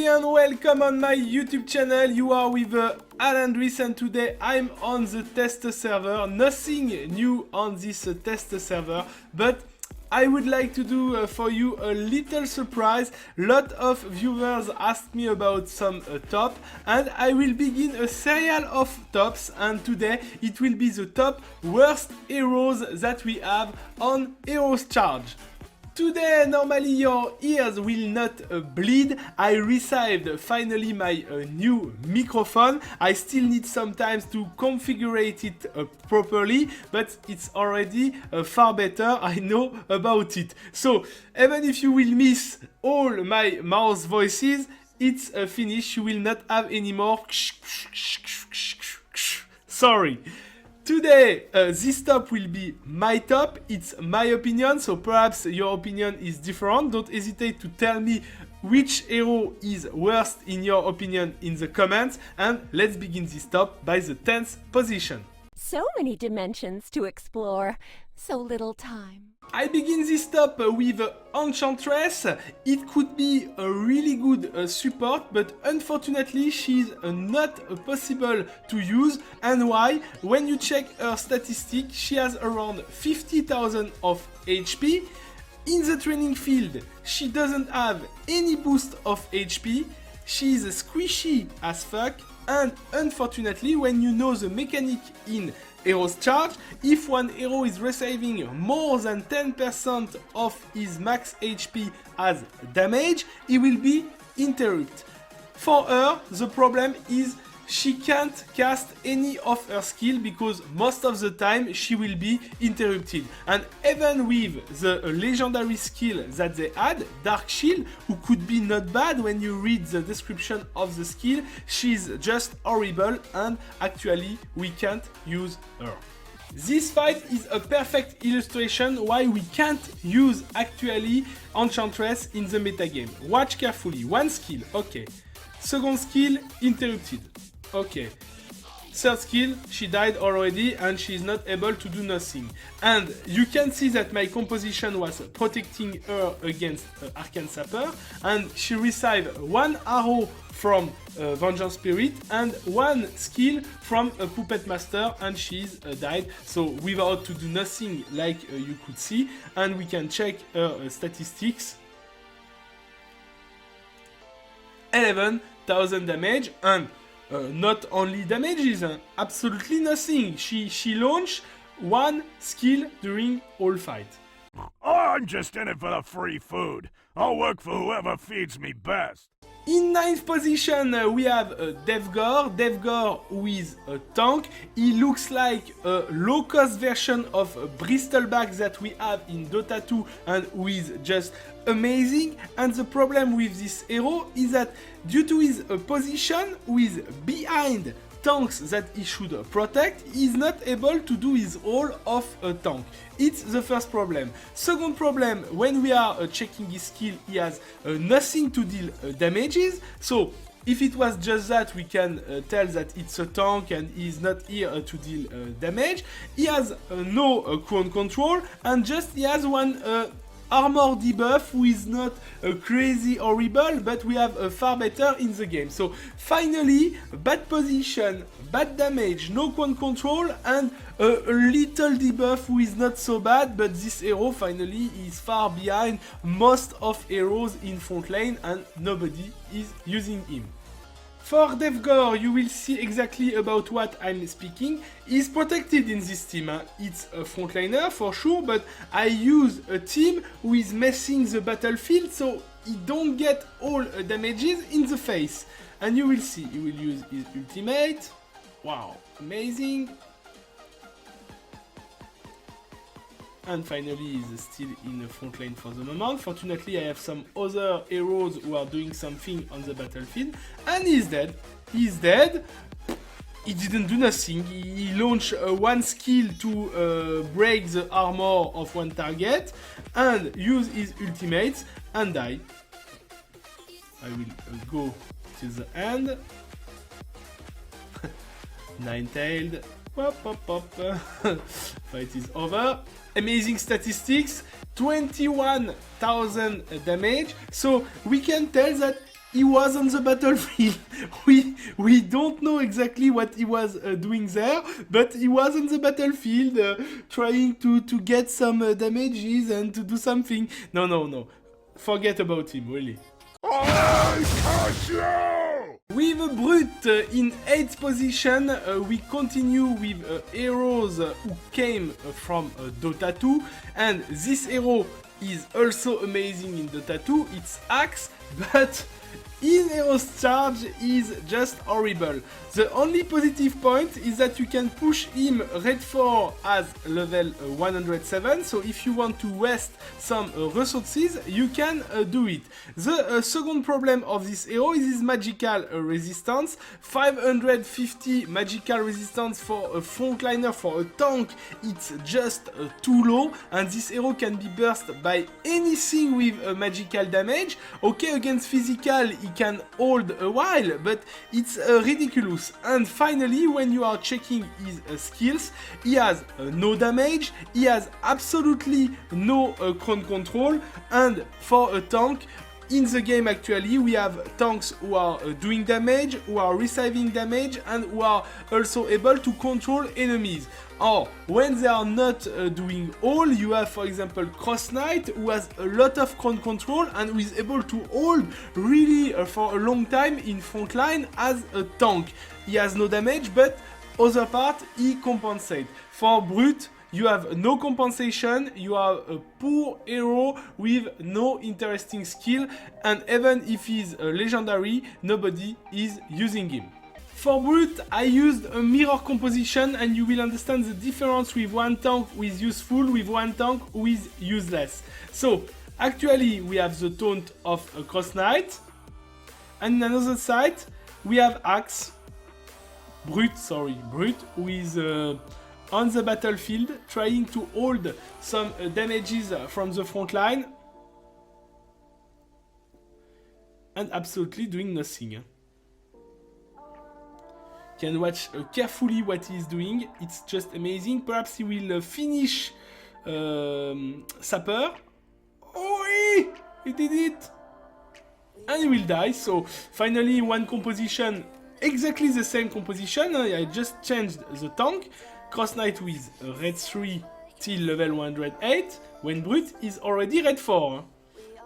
everybody and welcome on my YouTube channel. You are with Alendris and today I'm on the test server. Nothing new on this test server, but I would like to do for you a little surprise. Lot of viewers asked me about some top and I will begin a serial of tops, and today it will be the top worst heroes that we have on Heroes Charge. Today, normally your ears will not bleed. I received finally my new microphone. I still need some time to configure it properly, but it's already far better. I know about it. So, even if you will miss all my mouse voices, it's finished. You will not have any more. Sorry. Today, this top will be my top. It's my opinion, so perhaps your opinion is different. Don't hesitate to tell me which hero is worst in your opinion in the comments. And let's begin this top by the 10th position. So many dimensions to explore, so little time. I begin this top with Enchantress. It could be a really good support, but unfortunately she's not possible to use. And why? When you check her statistics, she has around 50,000 of HP. In the training field, she doesn't have any boost of HP. She is squishy as fuck. And unfortunately, when you know the mechanic in Heroes Charge, if one hero is receiving more than 10% of his max HP as damage, he will be interrupted. For her, the problem is she can't cast any of her skill because most of the time she will be interrupted. And even with the legendary skill that they add, Dark Shield, who could be not bad when you read the description of the skill, she's just horrible and actually we can't use her. This fight is a perfect illustration why we can't use actually Enchantress in the metagame. Watch carefully. One skill, okay. Second skill, interrupted. Okay. Third skill, she died already and she is not able to do nothing. And you can see that my composition was protecting her against Arcane Sapper, and she received one arrow from Vengeance Spirit and one skill from a Puppet Master, and she's died. So without to do nothing, like you could see, and we can check her statistics. 11,000 damage, and not only damages, absolutely nothing. She launched one skill during all fight. I'm just in it for the free food. I'll work for whoever feeds me best. In 9th position, we have Deathgore. Deathgore who is a tank. He looks like a low-cost version of Bristleback that we have in Dota 2 and who is just amazing. And the problem with this hero is that due to his position, who is behind tanks that he should protect, he is not able to do his role of a tank. It's the first problem. Second problem, when we are checking his skill, he has nothing to deal damages. So if it was just that, we can tell that it's a tank and he's not here to deal damage. He has no crown control, and just he has one armor debuff who is not crazy horrible, but we have far better in the game. So finally, bad position, bad damage, no crown control, and a little debuff who is not so bad, but this hero finally is far behind most of heroes in front lane and nobody is using him. For Deathgore, you will see exactly about what I'm speaking. He's protected in this team. It's a frontliner for sure, but I use a team who is messing the battlefield, so he don't get all damages in the face. And you will see, he will use his ultimate. Wow, amazing. And finally, he's still in the front lane for the moment. Fortunately, I have some other heroes who are doing something on the battlefield. And he's dead. He's dead. He didn't do nothing. He launched one skill to break the armor of one target and use his ultimates and die. I will go to the end. Nine-tailed. Pop, pop, pop. Fight is over. Amazing statistics, 21,000 damage. So we can tell that he was on the battlefield. We don't know exactly what he was doing there, but he was on the battlefield trying to get some damages and to do something. No. Forget about him, really. I curse you! With Brute in 8th position, we continue with heroes who came from Dota 2, and this hero is also amazing in Dota 2, it's Axe, but in Hero's Charge is just horrible. The only positive point is that you can push him red 4 as level 107, so if you want to waste some resources, you can do it. The second problem of this hero is his magical resistance. 550 magical resistance for a frontliner, for a tank, it's just too low, and this hero can be burst by anything with magical damage. Okay, against physical, he can hold a while, but it's ridiculous. And finally, when you are checking his skills, he has no damage, he has absolutely no crown control, and for a tank, in the game actually, we have tanks who are doing damage, who are receiving damage, and who are also able to control enemies. Or, when they are not doing all, you have, for example, Cross Knight, who has a lot of crown control and who is able to hold really for a long time in front line as a tank. He has no damage, but other part, he compensates. For Brute, you have no compensation, you have a poor hero with no interesting skill, and even if he's legendary, nobody is using him. For Brute, I used a mirror composition, and you will understand the difference with one tank who is useful, with one tank who is useless. So, actually, we have the taunt of a Cross Knight, and on another side, we have Brute, who is on the battlefield, trying to hold some damages from the front line, and absolutely doing nothing. Can watch carefully what he is doing, it's just amazing. Perhaps he will finish Sapper. Oh, he did it! And he will die, so finally one composition, exactly the same composition, I just changed the tank. Cross Knight with red 3 till level 108, when Brute is already red 4.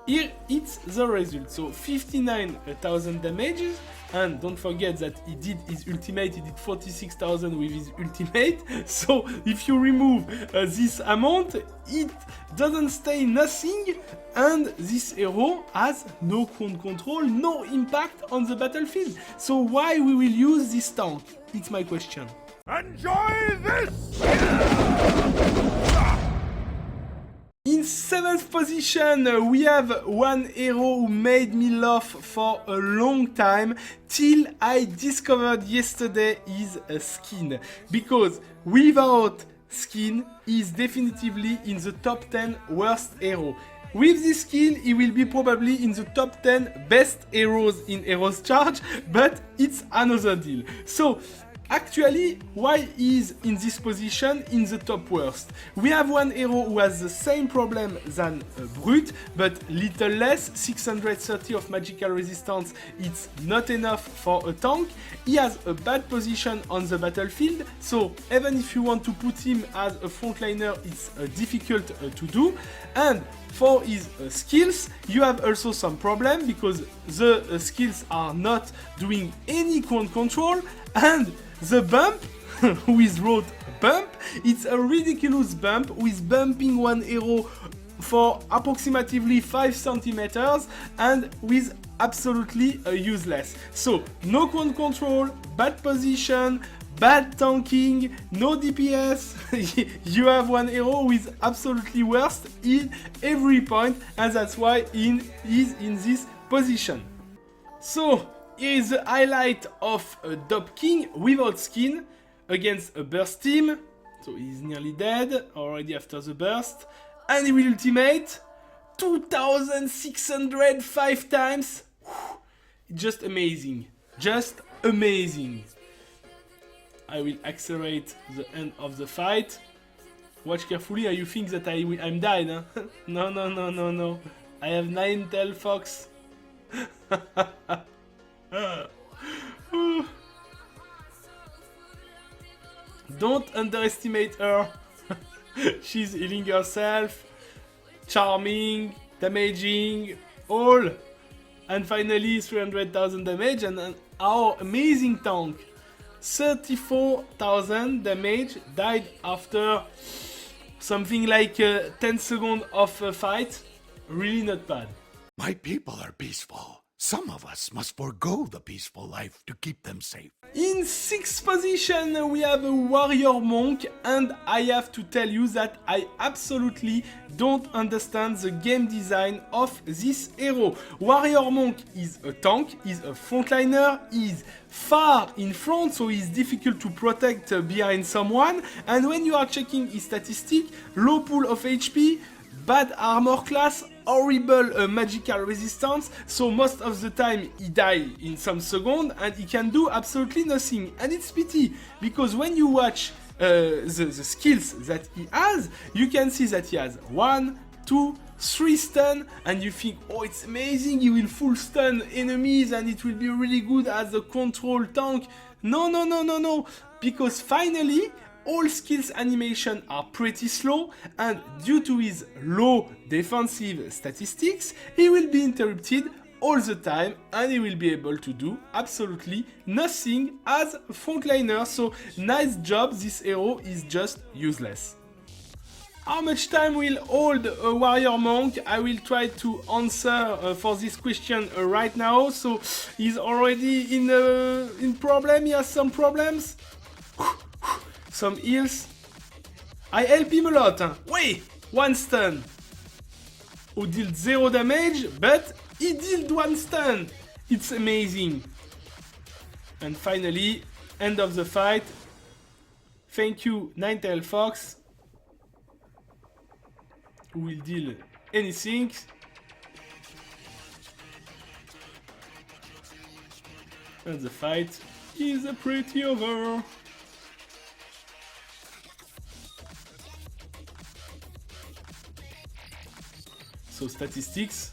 Here it's the result, so 59,000 damages, and don't forget that he did his ultimate, he did 46,000 with his ultimate, so if you remove this amount, it doesn't stay nothing, and this hero has no crown control, no impact on the battlefield. So why we will use this tank? It's my question. Enjoy this! In 7th position, we have one hero who made me laugh for a long time till I discovered yesterday his skin. Because without skin, he is definitively in the top 10 worst hero. With this skin, he will be probably in the top 10 best heroes in Hero's Charge, but it's another deal. So, actually, why is in this position in the top worst? We have one hero who has the same problem than Brute, but little less, 630 of magical resistance, it's not enough for a tank. He has a bad position on the battlefield, so even if you want to put him as a frontliner, it's difficult to do. And for his skills, you have also some problem, because the skills are not doing any crown control, and the bump, with road bump, it's a ridiculous bump with bumping one hero for approximately 5 centimeters and with absolutely useless. So, no crown control, bad position, bad tanking, no DPS. You have one hero who is absolutely worst in every point, and that's why he is in this position. So, here is the highlight of Dope King without skin against a burst team. So he's nearly dead, already after the burst. And he will ultimate 2,605 times. Whew. Just amazing. Just amazing. I will accelerate the end of the fight. Watch carefully, you think that I'm died, huh? No. I have 9 tail fox. Don't underestimate her. She's healing herself, charming, damaging, all. And finally 300,000 damage and our amazing tank. 34,000 damage, died after something like 10 seconds of a fight. Really not bad. My people are peaceful. Some of us must forego the peaceful life to keep them safe. In 6th position we have a warrior monk, and I have to tell you that I absolutely don't understand the game design of this hero. Warrior monk is a tank, is a frontliner, is far in front, so it's difficult to protect behind someone, and when you are checking his statistic, low pool of HP, bad armor class, horrible magical resistance, so most of the time he die in some second and he can do absolutely nothing. And it's pity, because when you watch the skills that he has, you can see that he has 1, 2, 3 stun, and you think, oh, it's amazing, he will full stun enemies and it will be really good as a control tank. No, because finally all skills animation are pretty slow, and due to his low defensive statistics, he will be interrupted all the time and he will be able to do absolutely nothing as a frontliner. So nice job, this hero is just useless. How much time will hold a warrior monk? I will try to answer for this question right now. So he's already in problem, he has some problems. Some heals. I help him a lot. Wait, 1 stun. Who dealt 0 damage, but he dealt 1 stun. It's amazing. And finally, end of the fight. Thank you, Ninetale Fox, who will deal anything. And the fight is pretty over. So statistics,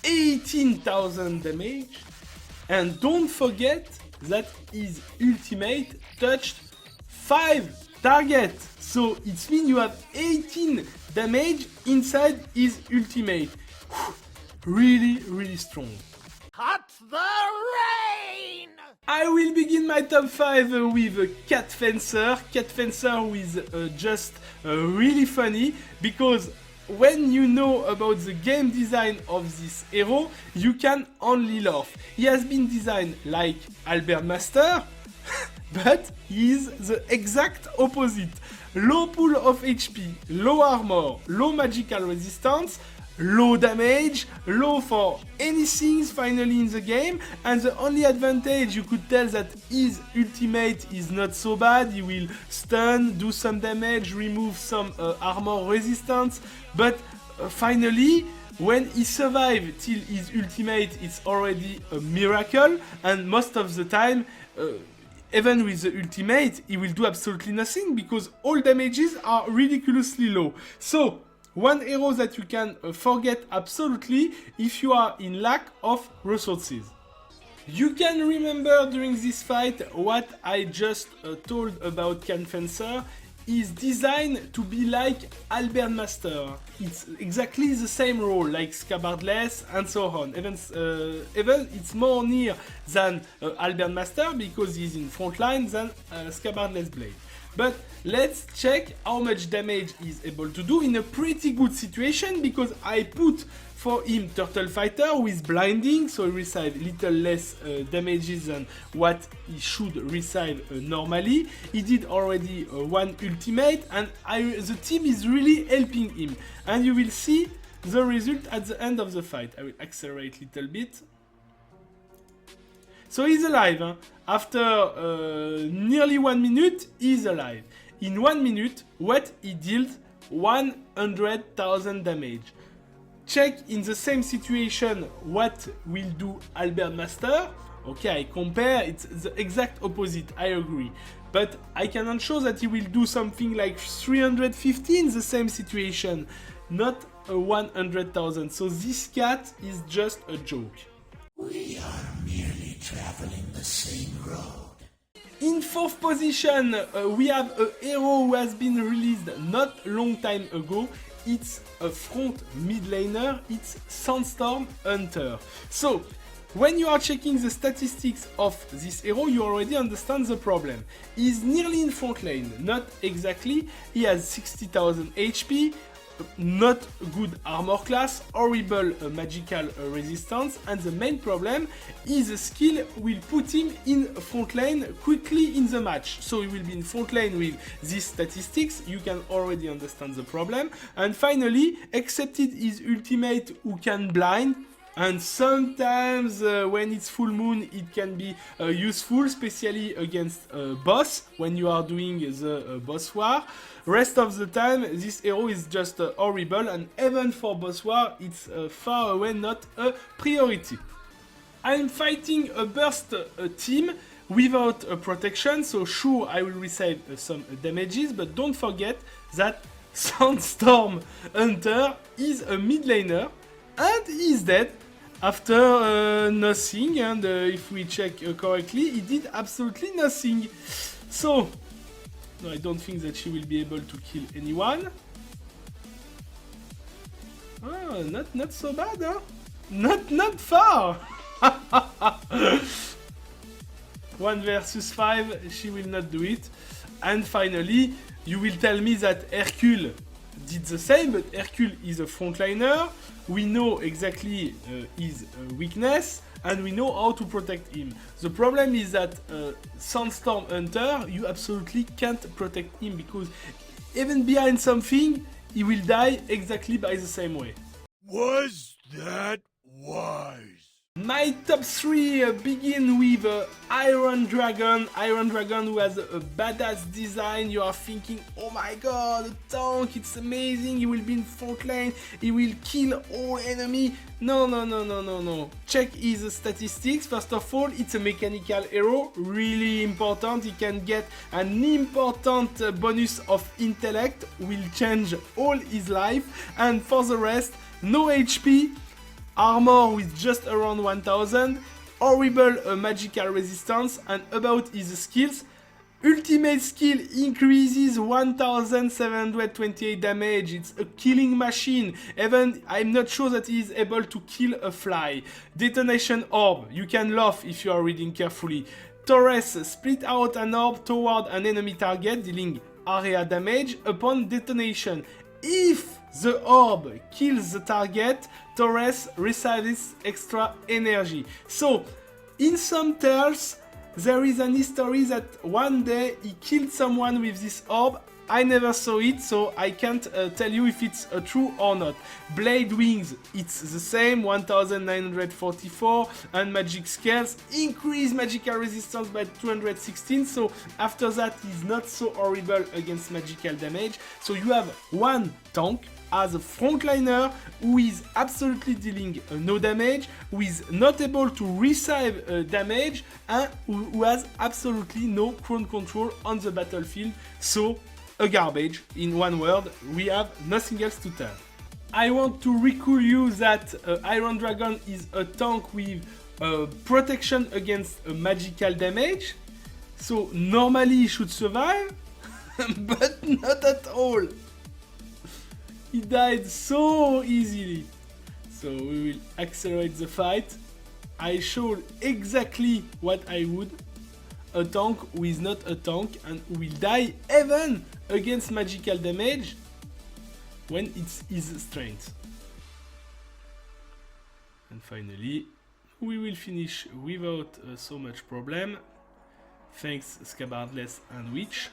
18,000 damage, and don't forget that his ultimate touched 5 targets, so it means you have 18 damage inside his ultimate. Really strong. Cut the rain! I will begin my top 5 with Cat Fencer. Cat Fencer who is just really funny, because when you know about the game design of this hero, you can only laugh. He has been designed like Albert Master, but he is the exact opposite. Low pool of HP, low armor, low magical resistance, low damage, low for anything finally in the game, and the only advantage you could tell that his ultimate is not so bad. He will stun, do some damage, remove some armor resistance, but finally when he survives till his ultimate, it's already a miracle, and most of the time even with the ultimate he will do absolutely nothing because all damages are ridiculously low. So one hero that you can forget absolutely if you are in lack of resources. You can remember during this fight what I just told about Cat Fencer is designed to be like Albert Master. It's exactly the same role like Scabbardless and so on. Even it's more near than Albert Master because he's in front line than Scabbardless Blade. But let's check how much damage he's able to do in a pretty good situation, because I put for him Turtle Fighter with blinding, so he receives little less damages than what he should receive normally. He did already 1 ultimate, and the team is really helping him. And you will see the result at the end of the fight. I will accelerate a little bit. So he's alive, huh? After nearly 1 minute, he's alive. In 1 minute, what he dealt? 100,000 damage. Check in the same situation what will do Albert Master. Okay, I compare, it's the exact opposite, I agree. But I cannot show that he will do something like 350 in the same situation, not 100,000. So this cat is just a joke. We are merely traveling the same road. In 4th position, we have a hero who has been released not long time ago. It's a front mid laner, it's Sandstorm Hunter. So, when you are checking the statistics of this hero, you already understand the problem. He's nearly in front lane, not exactly. He has 60,000 HP, not good armor class, horrible magical resistance, and the main problem is a skill will put him in front lane quickly in the match. So he will be in front lane with these statistics, you can already understand the problem. And finally, accepted his ultimate who can blind, and sometimes when it's full moon it can be useful, especially against boss when you are doing the boss war. Rest of the time this hero is just horrible, and even for boss war it's far away not a priority. I'm fighting a burst team without protection, so sure I will receive some damages, but don't forget that Sandstorm Hunter is a mid laner and he's dead after nothing, and if we check correctly, he did absolutely nothing. So, no, I don't think that she will be able to kill anyone. Oh, not so bad, huh? Not far! 1 versus 5, she will not do it. And finally, you will tell me that Hercule did the same, but Hercule is a frontliner. We know exactly his weakness, and we know how to protect him. The problem is that Sandstorm Hunter, you absolutely can't protect him, because even behind something, he will die exactly by the same way. Was that wise? My top 3 begin with Iron Dragon. Iron Dragon who has a badass design. You are thinking, oh my god, a tank, it's amazing, he will be in front lane, he will kill all enemy. No. Check his statistics. First of all, it's a mechanical hero, really important. He can get an important bonus of intellect, will change all his life. And for the rest, no HP, armor with just around 1000, horrible magical resistance, and about his skills, ultimate skill increases 1728 damage, it's a killing machine, even I'm not sure that he is able to kill a fly. Detonation orb, you can laugh if you are reading carefully. Torres, split out an orb toward an enemy target, dealing area damage upon detonation. If the orb kills the target, Torres receives extra energy. So, in some tales, there is an history that one day he killed someone with this orb. I never saw it, so I can't tell you if it's true or not. Blade Wings, it's the same, 1944, and magic scales increase magical resistance by 216, so after that he's not so horrible against magical damage. So you have one tank as a frontliner who is absolutely dealing no damage, who is not able to receive damage, and who has absolutely no crown control on the battlefield. So a garbage. In one word, we have nothing else to tell. I want to recall you that Iron Dragon is a tank with protection against magical damage. So normally he should survive, but not at all. He died so easily. So we will accelerate the fight. I showed exactly what I would. A tank who is not a tank and who will die even against magical damage when it's his strength. And finally, we will finish without so much problem. Thanks Scabardless and Witch.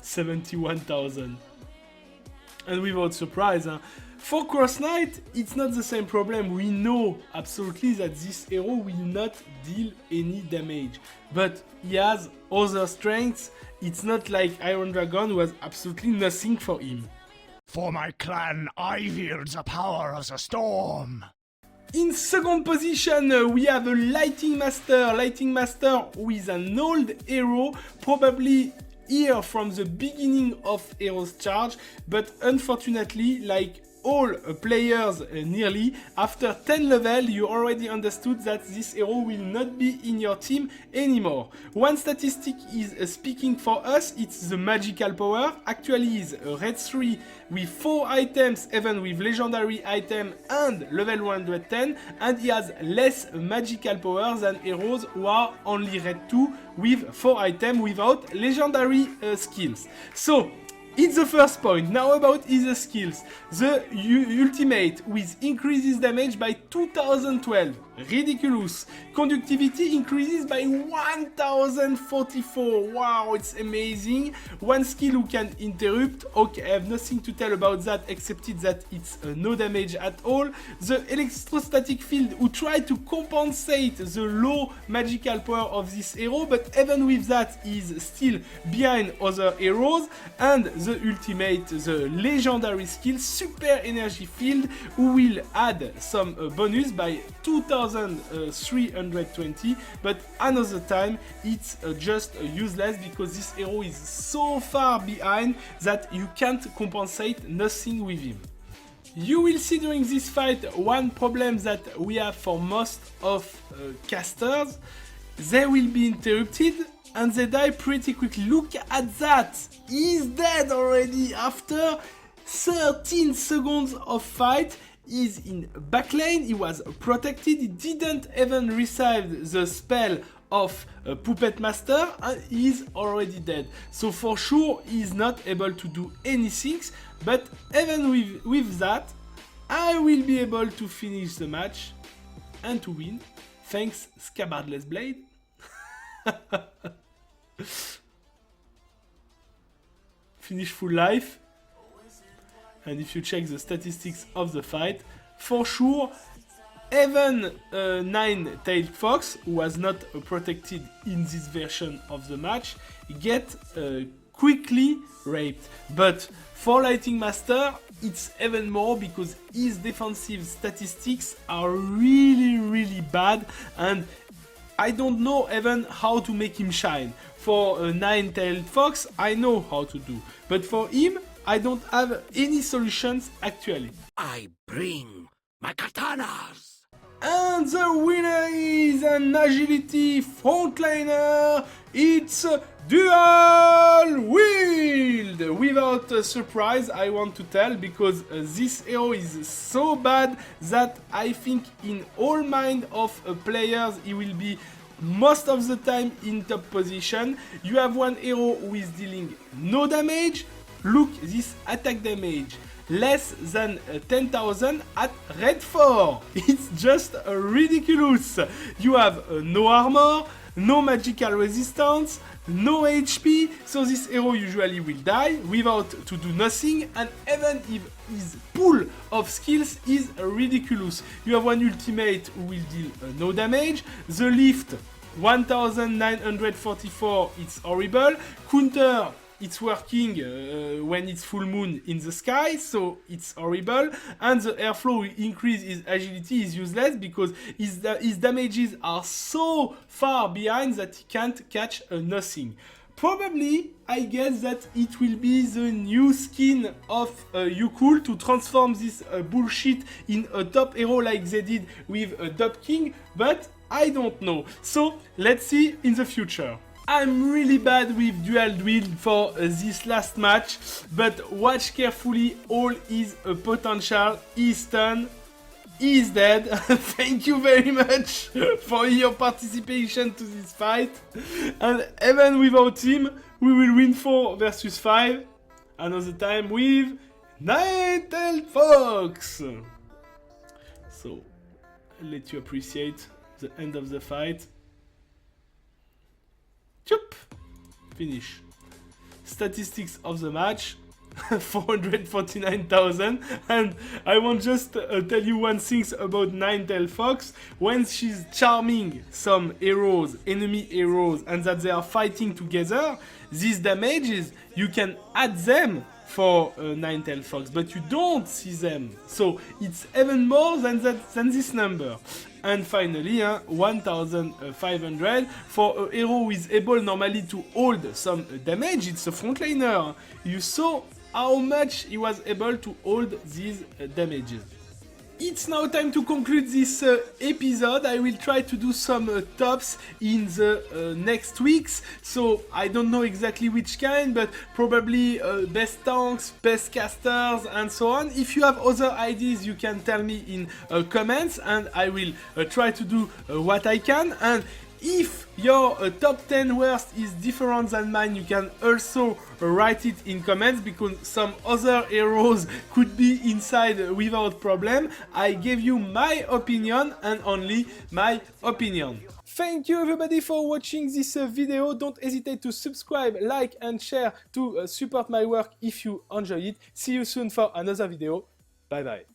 71,000. And without surprise, for Cross Knight, it's not the same problem. We know absolutely that this hero will not deal any damage, but he has other strengths. It's not like Iron Dragon who has absolutely nothing for him. For my clan, I wield the power of the storm. In second position, we have a Lighting Master. Lighting Master who is an old hero, probably here from the beginning of Hero's Charge, but unfortunately, like all players nearly. After 10 level, you already understood that this hero will not be in your team anymore. One statistic is speaking for us, it's the magical power. Actually, is a red 3 with 4 items, even with legendary item and level 110, and he has less magical power than heroes who are only red 2 with 4 items without legendary skills. So, it's the first point. Now about his skills. The ultimate with increases damage by 2012. Ridiculous. Conductivity increases by 1044. Wow, it's amazing. One skill who can interrupt. Okay, I have nothing to tell about that except that it's no damage at all. The electrostatic field who try to compensate the low magical power of this hero, but even with that is still behind other heroes. And the ultimate, the legendary skill, super energy field, who will add some bonus by 2320, but another time it's just useless because this hero is so far behind that you can't compensate nothing with him. You will see during this fight one problem that we have for most of casters. They will be interrupted and they die pretty quickly. Look at that! He's dead already after 13 seconds of fight. He's in backlane, he was protected, he didn't even receive the spell of Puppet Master and he's already dead. So for sure he's not able to do anything, but even with that, I will be able to finish the match and to win, thanks Scabbardless Blade. Finish full life. And if you check the statistics of the fight, for sure, even Nine-Tailed Fox, who was not protected in this version of the match, get quickly raped. But for Lightning Master, it's even more because his defensive statistics are really bad, and I don't know even how to make him shine. For Nine-Tailed Fox, I know how to do, but for him, I don't have any solutions actually. I bring my katanas. And the winner is an agility frontliner. It's Dual Wield. Without a surprise, I want to tell, because this hero is so bad that I think in all mind of players he will be most of the time in top position. You have one hero who is dealing no damage. Look, this attack damage, less than 10,000 at red 4. It's just ridiculous. You have no armor, no magical resistance, no HP, so this hero usually will die without to do nothing, and even if his pool of skills is ridiculous. You have one ultimate who will deal no damage, the lift 1944, it's horrible, counter, it's working when it's full moon in the sky, so it's horrible. And the airflow increase his agility is useless because his damages are so far behind that he can't catch nothing. Probably, I guess that it will be the new skin of Yukul to transform this bullshit in a top hero like they did with Dop King, but I don't know. So, let's see in the future. I'm really bad with Dual Wield for this last match, but watch carefully all his potential. He's stunned, he's dead. Thank you very much for your participation to this fight. And even without him, we will win 4 versus 5. Another time with Nine-Tailed Fox. So, I'll let you appreciate the end of the fight. Chup! Finish. Statistics of the match. 449,000, and I want just tell you one thing about Nine-Tailed Fox. When she's charming some heroes, enemy heroes, and that they are fighting together, these damages, you can add them for Nine-Tailed Fox, but you don't see them, so it's even more than this number. And finally, 1,500 for a hero who is able normally to hold some damage. It's a frontliner. You saw how much he was able to hold these damages. It's now time to conclude this episode. I will try to do some tops in the next weeks. So I don't know exactly which kind, but probably best tanks, best casters, and so on. If you have other ideas, you can tell me in comments, and I will try to do what I can. And if your top 10 worst is different than mine, you can also write it in comments, because some other heroes could be inside without problem. I gave you my opinion and only my opinion. Thank you everybody for watching this video. Don't hesitate to subscribe, like and share to support my work if you enjoy it. See you soon for another video. Bye bye.